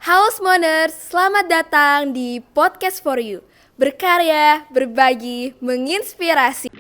Halo Smoners, selamat datang di Podcast for You. Berkarya, berbagi, menginspirasi.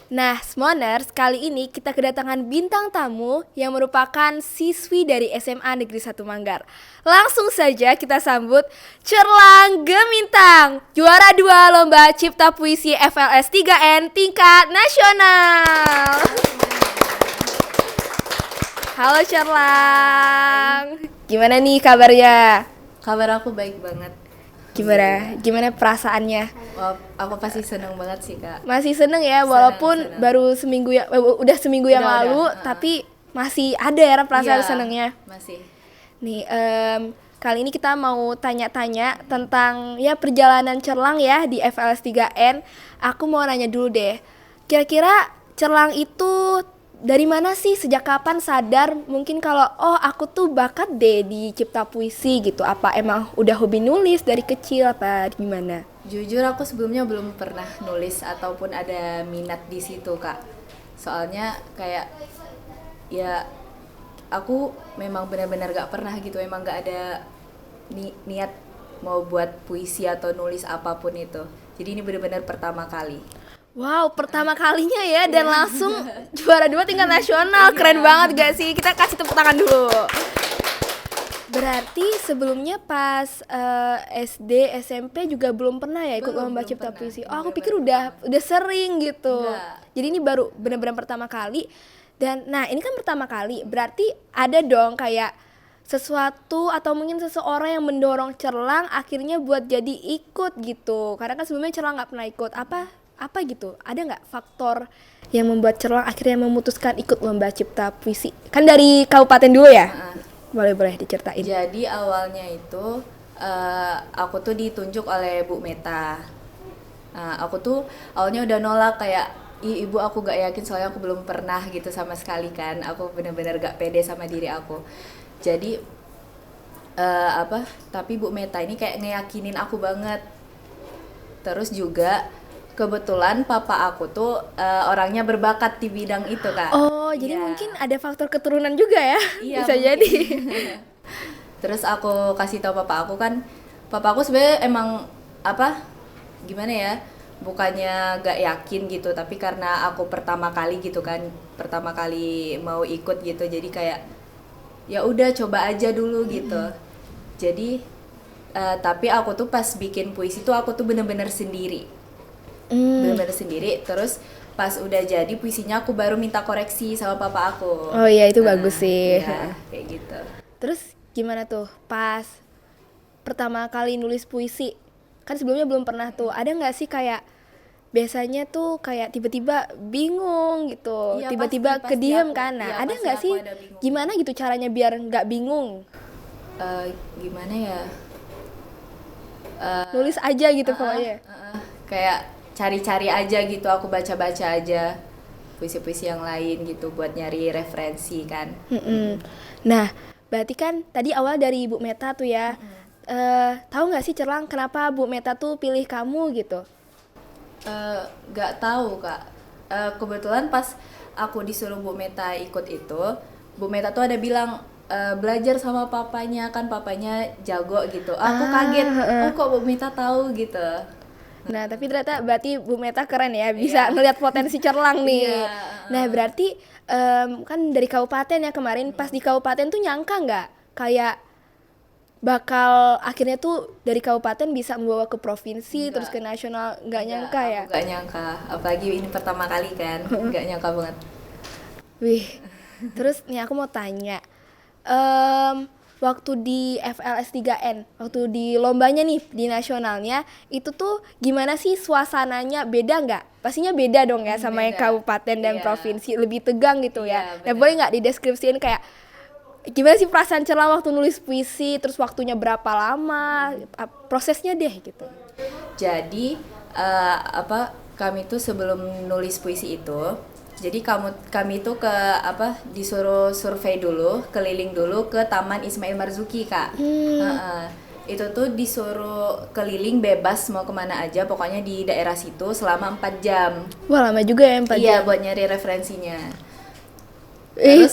Nah, Smoners, kali ini kita kedatangan bintang tamu yang merupakan siswi dari SMA Negeri 1 Manggar. Langsung saja kita sambut Cerlang Gemintang, juara 2 Lomba Cipta Puisi FLS 3N tingkat nasional. Halo Cerlang, gimana nih kabarnya? Kabar aku baik banget. Gimana perasaannya? Wah, aku pasti seneng banget sih, Kak. Masih seneng ya, walaupun Seneng. baru seminggu ya, udah seminggu yang Udah, lalu, tapi masih ada ya perasaan Iya, senengnya. Masih. Nih, kali ini kita mau tanya-tanya tentang ya perjalanan Cerlang ya di FLS 3N. Aku mau nanya dulu deh, kira-kira Cerlang itu dari mana sih, sejak kapan sadar mungkin kalau aku tuh bakat deh di cipta puisi gitu? Apa emang udah hobi nulis dari kecil apa gimana? Jujur aku sebelumnya belum pernah nulis ataupun ada minat di situ, Kak. Soalnya kayak ya aku memang benar-benar gak pernah gitu, emang gak ada niat mau buat puisi atau nulis apapun itu. Jadi ini benar-benar pertama kali. Wow, pertama kalinya ya, dan langsung juara 2 tingkat nasional. Keren banget gak sih? Kita kasih tepuk tangan dulu. Berarti sebelumnya pas SD, SMP juga belum pernah ya ikut lomba cipta puisi? Oh, aku pikir udah sering gitu. Enggak. Jadi ini baru benar-benar pertama kali. Dan nah, ini kan pertama kali, berarti ada dong kayak sesuatu atau mungkin seseorang yang mendorong Cerlang akhirnya buat jadi ikut gitu. Karena kan sebelumnya Cerlang nggak pernah ikut. Apa gitu? Ada nggak faktor yang membuat Cerlang akhirnya memutuskan ikut lomba cipta puisi? Kan dari kabupaten dulu ya? Boleh diceritain. Jadi awalnya itu aku tuh ditunjuk oleh Bu Meta. Aku tuh awalnya udah nolak kayak ibu aku gak yakin soalnya aku belum pernah gitu sama sekali kan. Aku benar-benar gak pede sama diri aku. Jadi tapi Bu Meta ini kayak ngeyakinin aku banget. Terus juga kebetulan papa aku tuh orangnya berbakat di bidang itu, Kak. Oh, jadi Iya. mungkin ada faktor keturunan juga ya? Iya, Bisa mungkin. jadi. Terus aku kasih tahu papa aku kan, papa aku sebenarnya emang gimana ya, bukannya gak yakin gitu, tapi karena aku pertama kali gitu kan, pertama kali mau ikut gitu, jadi kayak ya udah coba aja dulu gitu. Jadi tapi aku tuh pas bikin puisi tuh aku tuh bener-bener sendiri. Bener-bener sendiri. Terus pas udah jadi puisinya aku baru minta koreksi sama papa aku. Oh iya, itu bagus sih. Iya, kayak gitu. Terus gimana tuh pas pertama kali nulis puisi? Kan sebelumnya belum pernah tuh. Ada nggak sih kayak biasanya tuh kayak tiba-tiba bingung gitu, Iya, tiba-tiba pasti kediam aku. kan? Nah, Iya, ada pasti nggak aku sih ada bingung. gimana gitu caranya biar nggak bingung? Gimana ya? Nulis aja gitu pokoknya. Kayak cari-cari aja gitu, aku baca-baca aja puisi-puisi yang lain gitu buat nyari referensi kan. Nah, berarti kan tadi awal dari Bu Meta tuh ya. Tahu nggak sih Cerlang kenapa Bu Meta tuh pilih kamu gitu? Gak tahu, Kak. Kebetulan pas aku disuruh Bu Meta ikut itu, Bu Meta tuh ada bilang belajar sama papanya, kan papanya jago gitu. Aku kaget, kok Bu Meta tahu gitu. Nah, tapi ternyata berarti Bu Meta keren ya, bisa ngelihat potensi Cerlang nih. Iya. Nah, berarti kan dari kabupaten ya kemarin, pas di kabupaten tuh nyangka nggak kayak bakal akhirnya tuh dari kabupaten bisa membawa ke provinsi terus ke nasional, nggak nyangka ya? Aku gak nyangka, apalagi ini pertama kali kan, gak nyangka banget. Wih, terus nih aku mau tanya, waktu di FLS 3N, waktu di lombanya nih, di nasionalnya, itu tuh gimana sih suasananya, beda nggak? Pastinya beda dong ya sama yang Beda. kabupaten dan Iya. provinsi, lebih tegang gitu ya. Iya, Nah, bener. boleh nggak dideskripsiin kayak gimana sih perasaan Cerlang waktu nulis puisi, terus waktunya berapa lama, prosesnya deh gitu. Jadi kami tuh sebelum nulis puisi itu, jadi kami tuh disuruh survei dulu, keliling dulu ke Taman Ismail Marzuki, Kak. Itu tuh disuruh keliling bebas mau kemana aja, pokoknya di daerah situ selama 4 jam. Wah, lama juga ya 4 jam. Iya, buat nyari referensinya.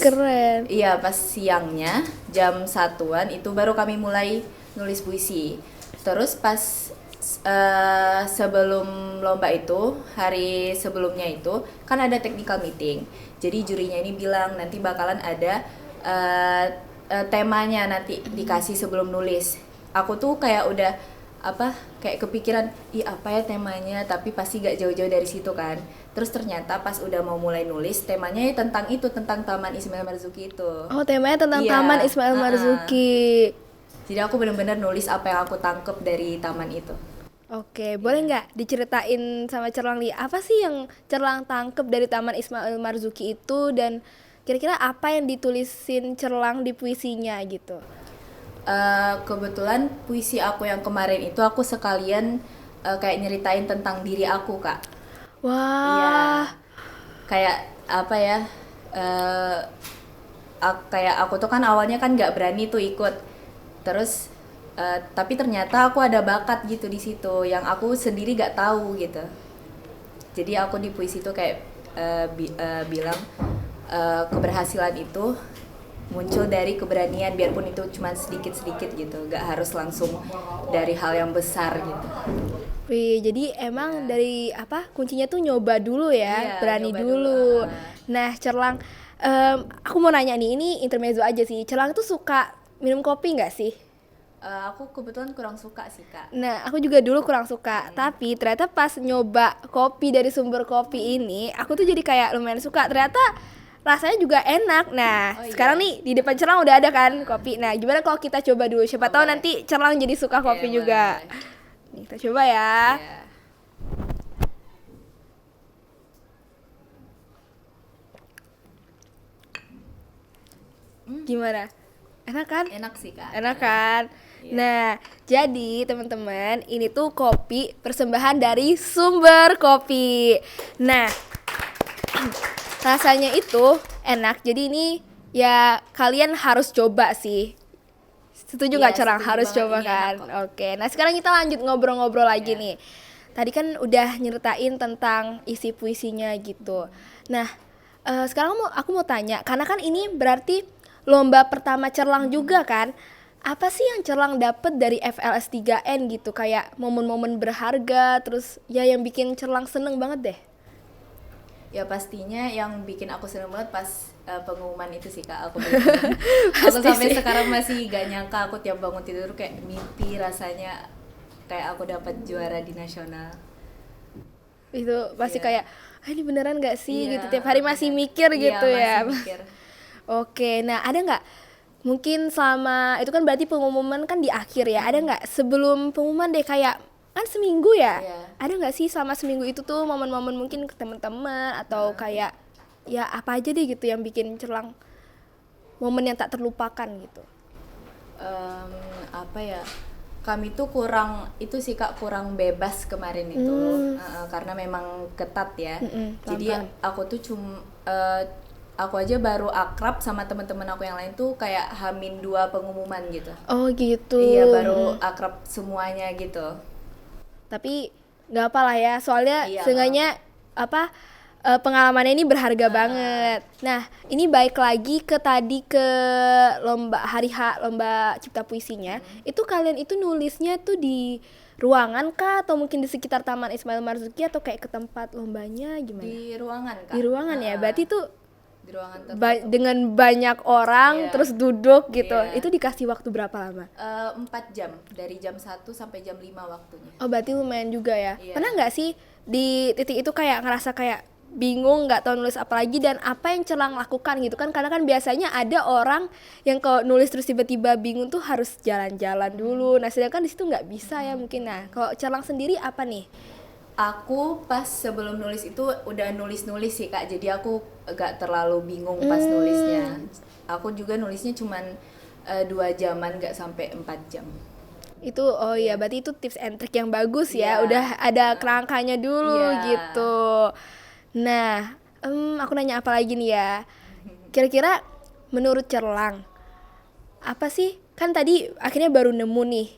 Keren. Iya, pas siangnya jam 1-an itu baru kami mulai nulis puisi. Terus pas sebelum lomba itu, hari sebelumnya itu kan ada technical meeting. Jadi jurinya ini bilang nanti bakalan ada temanya nanti dikasih sebelum nulis. Aku tuh kayak udah kayak kepikiran, apa ya temanya, tapi pasti gak jauh-jauh dari situ kan. Terus ternyata pas udah mau mulai nulis, temanya ya tentang Taman Ismail Marzuki itu. Oh, temanya tentang Taman Ismail Marzuki. Jadi aku benar-benar nulis apa yang aku tangkep dari taman itu. Oke, boleh nggak diceritain sama Cerlang nih, apa sih yang Cerlang tangkep dari Taman Ismail Marzuki itu, dan kira-kira apa yang ditulisin Cerlang di puisinya gitu? Kebetulan puisi aku yang kemarin itu aku sekalian kayak nyeritain tentang diri aku, Kak. Wah. Iya. Kayak apa ya? Kayak aku tuh kan awalnya kan nggak berani tuh ikut. Terus tapi ternyata aku ada bakat gitu di situ yang aku sendiri gak tahu gitu. Jadi aku di puisi itu kayak bilang keberhasilan itu muncul dari keberanian, biarpun itu cuma sedikit-sedikit gitu, gak harus langsung dari hal yang besar gitu. Wih, jadi emang dari kuncinya tuh nyoba dulu ya, berani dulu. Nah, Cerlang, aku mau nanya nih, ini intermezzo aja sih. Cerlang tuh suka minum kopi nggak sih? Aku kebetulan kurang suka sih, Kak. Nah, aku juga dulu kurang suka, tapi ternyata pas nyoba kopi dari sumber kopi ini, aku tuh jadi kayak lumayan suka. Ternyata rasanya juga enak. Nah, sekarang nih di depan Cerlang udah ada kan kopi. Nah, gimana kalau kita coba dulu? Siapa tahu nanti Cerlang jadi suka kopi juga. Nih, kita coba ya. Gimana? Enak kan? Enak sih, Kak. Enak kan? Nah, jadi teman-teman, ini tuh kopi persembahan dari Sumber Kopi. Nah, rasanya itu enak. Jadi ini ya kalian harus coba sih. Setuju nggak, Cerlang? Harus coba kan? Oke. Nah, sekarang kita lanjut ngobrol-ngobrol lagi nih. Tadi kan udah nyeritain tentang isi puisinya gitu. Nah, sekarang aku mau tanya, karena kan ini berarti lomba pertama Cerlang juga kan? Apa sih yang Cerlang dapet dari FLS 3N gitu, kayak momen-momen berharga, terus ya yang bikin Cerlang seneng banget deh? Ya pastinya yang bikin aku seneng banget pas pengumuman itu sih, Kak. Aku sampai sekarang masih gak nyangka, aku tiap bangun tidur kayak mimpi rasanya kayak aku dapat juara di nasional. Itu pasti kayak, ini beneran gak sih gitu, tiap hari masih mikir gitu ya. Masih mikir. Oke, nah ada nggak mungkin selama itu kan berarti pengumuman kan di akhir ya, ada nggak sebelum pengumuman deh, kayak kan seminggu ya, ada nggak sih selama seminggu itu tuh momen-momen mungkin ke teman-teman atau kayak ya apa aja deh gitu yang bikin Cerlang momen yang tak terlupakan gitu? Apa ya, kami tuh kurang itu sih, Kak, kurang bebas kemarin itu karena memang ketat ya. Jadi aku tuh aku aja baru akrab sama teman-teman aku yang lain tuh kayak H-2 pengumuman gitu. Oh gitu. Iya, baru akrab semuanya gitu. Tapi nggak apa lah ya, soalnya seenggaknya pengalamannya ini berharga banget. Nah, ini balik lagi ke tadi ke lomba hari H, lomba cipta puisinya. Itu kalian itu nulisnya tuh di ruangan kah, atau mungkin di sekitar Taman Ismail Marzuki, atau kayak ke tempat lombanya gimana? Di ruangan, Kak. Di ruangan ya, berarti tuh di ruangan dengan banyak orang terus duduk gitu. Itu dikasih waktu berapa lama? 4 jam, dari jam 1 sampai jam 5 waktunya. Oh, berarti lumayan juga ya. Pernah nggak sih di titik itu kayak ngerasa kayak bingung, nggak tahu nulis apa lagi, dan apa yang Cerlang lakukan gitu kan? Karena kan biasanya ada orang yang kalau nulis terus tiba-tiba bingung tuh harus jalan-jalan dulu. Nah, sedangkan di situ nggak bisa ya mungkin. Nah, kalau Cerlang sendiri apa nih? Aku pas sebelum nulis itu udah nulis-nulis sih Kak, jadi aku gak terlalu bingung pas nulisnya. Aku juga nulisnya cuman 2 jaman, gak sampai 4 jam. Itu oh iya berarti itu tips and trick yang bagus ya. Iya. Udah ada kerangkanya dulu Iya. gitu. Nah, aku nanya apa lagi nih ya. Kira-kira menurut Cerlang apa sih? Kan tadi akhirnya baru nemu nih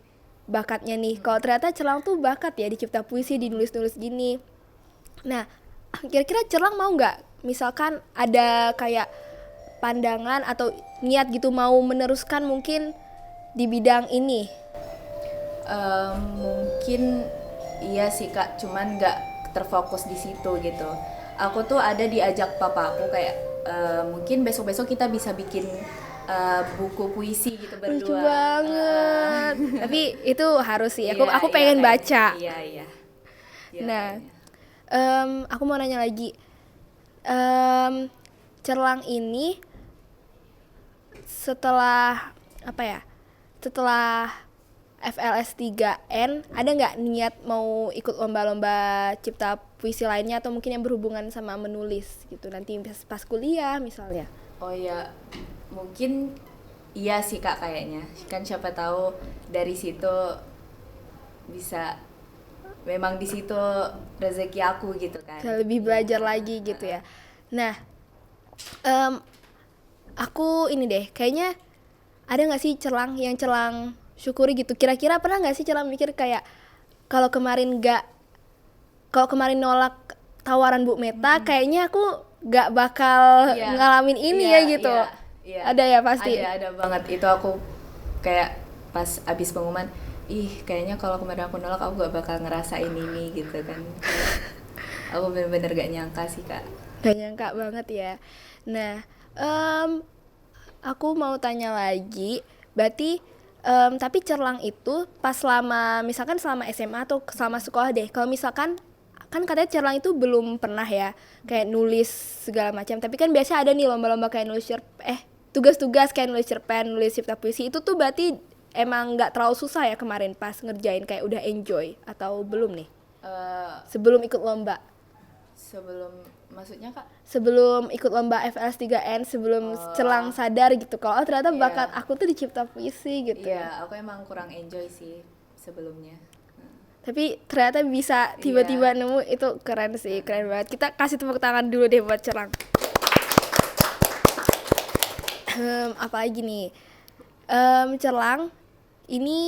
bakatnya nih. Kalau ternyata Cerlang tuh bakat ya di cipta puisi, di nulis-nulis gini. Nah, kira-kira Cerlang mau nggak misalkan ada kayak pandangan atau niat gitu mau meneruskan mungkin di bidang ini? Mungkin iya sih Kak, cuman nggak terfokus di situ gitu. Aku tuh ada diajak papa aku kayak mungkin besok-besok kita bisa bikin buku puisi gitu berdua. Lucu banget. Tapi itu harus sih. Aku Iya, pengen kayaknya. baca. Iya. Iya, Nah, kayaknya. aku mau nanya lagi. Cerlang ini setelah apa ya? Setelah FLS 3N ada nggak niat mau ikut lomba-lomba cipta puisi lainnya atau mungkin yang berhubungan sama menulis gitu nanti pas kuliah misalnya? Oh ya, mungkin iya sih Kak kayaknya. Kan siapa tahu dari situ bisa, memang di situ rezeki aku gitu kan. Bisa lebih belajar lagi gitu ya. Nah, aku ini deh kayaknya ada nggak sih Cerlang yang Cerlang syukuri gitu, kira-kira pernah nggak sih Cerlang mikir kayak kalau kemarin nolak tawaran Bu Meta kayaknya aku nggak bakal Iya. ngalamin ini Iya, ya gitu. iya. Ada ya pasti. Ada banget. Itu aku kayak pas abis pengumuman, kayaknya kalau kemarin aku nolak aku gak bakal ngerasain ini gitu kan. Kayak, aku bener-bener gak nyangka sih Kak. Gak nyangka banget ya. Nah, aku mau tanya lagi, berarti tapi Cerlang itu pas misalkan selama SMA atau selama sekolah deh, kalau misalkan kan katanya Cerlang itu belum pernah ya kayak nulis segala macam, tapi kan biasa ada nih lomba-lomba kayak tugas-tugas kayak nulis cerpen, nulis cipta puisi, itu tuh berarti emang nggak terlalu susah ya kemarin pas ngerjain, kayak udah enjoy atau belum nih sebelum ikut lomba? Maksudnya Kak? Sebelum ikut lomba FLS 3N, sebelum Cerlang sadar gitu kalau ternyata bakat aku tuh di cipta puisi gitu. Iya, aku emang kurang enjoy sih sebelumnya. Tapi ternyata bisa tiba-tiba nemu, itu keren sih, keren banget. Kita kasih tepuk tangan dulu deh buat Cerlang. Apalagi nih, Cerlang ini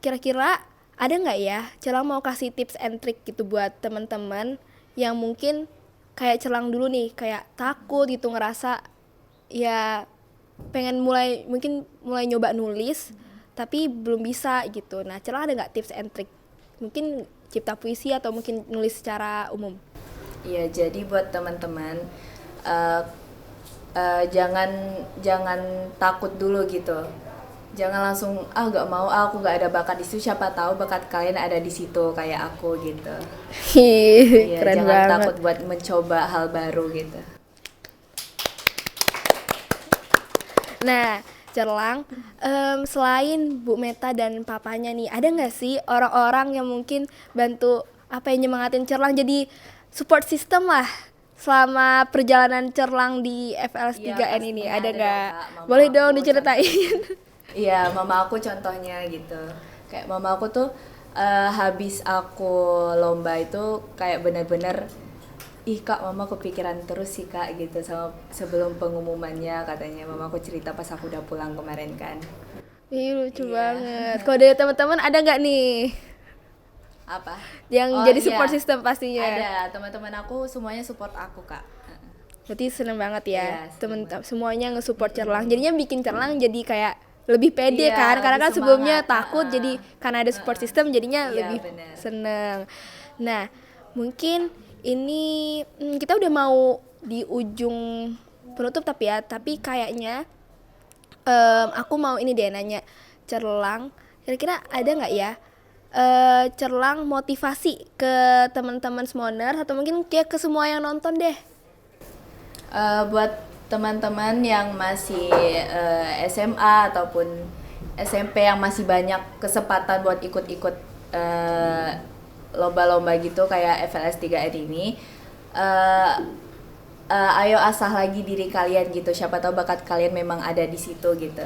kira-kira ada nggak ya Cerlang mau kasih tips and trick gitu buat teman-teman yang mungkin kayak Cerlang dulu nih kayak takut gitu, ngerasa ya pengen mulai nyoba nulis tapi belum bisa gitu. Nah, Cerlang ada nggak tips and trick mungkin cipta puisi atau mungkin nulis secara umum? Iya, jadi buat teman-teman jangan takut dulu gitu. Jangan langsung gak mau, aku gak ada bakat di situ, siapa tahu bakat kalian ada di situ kayak aku gitu. Iya, Keren jangan banget. takut buat mencoba hal baru gitu. Nah, Cerlang, selain Bu Meta dan papanya nih, ada nggak sih orang-orang yang mungkin bantu nyemangatin Cerlang jadi support system lah selama perjalanan Cerlang di FLS 3N ini? pastinya Ada ada nggak? dong, Kak. Mama Boleh aku dong diceritain. Iya, mama aku contohnya gitu. Kayak mama aku tuh habis aku lomba itu kayak bener-bener, Kak, mama kepikiran terus sih Kak gitu sama sebelum pengumumannya, katanya mama aku cerita pas aku udah pulang kemarin kan. Ih, lucu banget. Kalau dari teman-teman ada nggak nih Apa? yang Oh, jadi iya. support system pastinya? Ada, teman-teman aku semuanya support aku Kak. Berarti seneng banget ya, Iya, seneng temen semuanya nge-support Cerlang. Jadinya bikin Cerlang jadi kayak lebih pede Iya, kan, karena lebih kan sebelumnya semangat, takut, jadi karena ada support system jadinya Iya, lebih bener. seneng. Nah, mungkin ini kita udah mau di ujung penutup tapi kayaknya aku mau ini deh nanya Cerlang, kira-kira ada nggak ya Cerlang motivasi ke teman-teman Smoners atau mungkin kayak ke semua yang nonton deh? Buat teman-teman yang masih SMA ataupun SMP yang masih banyak kesempatan buat ikut-ikut lomba-lomba gitu kayak FLS 3N ini, eh, ayo asah lagi diri kalian gitu, siapa tahu bakat kalian memang ada di situ gitu.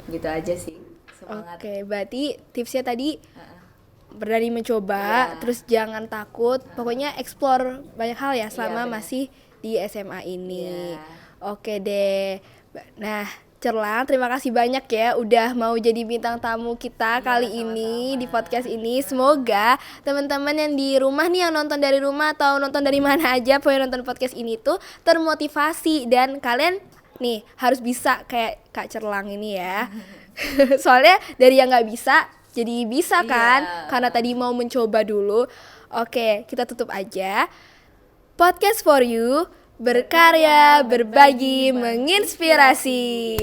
Gitu aja sih, semangat. Oke, berarti tipsnya tadi Heeh. berani mencoba, Iya. terus jangan takut, pokoknya explore banyak hal ya selama benar. masih di SMA ini. Iya. Oke deh. Nah, Cerlang, terima kasih banyak ya udah mau jadi bintang tamu kita kali ini sama-sama. di podcast ini. Semoga teman-teman yang di rumah nih, yang nonton dari rumah atau nonton dari mana aja, pokoknya nonton podcast ini tuh termotivasi dan kalian nih harus bisa kayak Kak Cerlang ini ya. Soalnya dari yang nggak bisa jadi bisa kan, Iya. karena tadi mau mencoba dulu. Oke, kita tutup aja. Podcast for you, berkarya, berbagi, menginspirasi.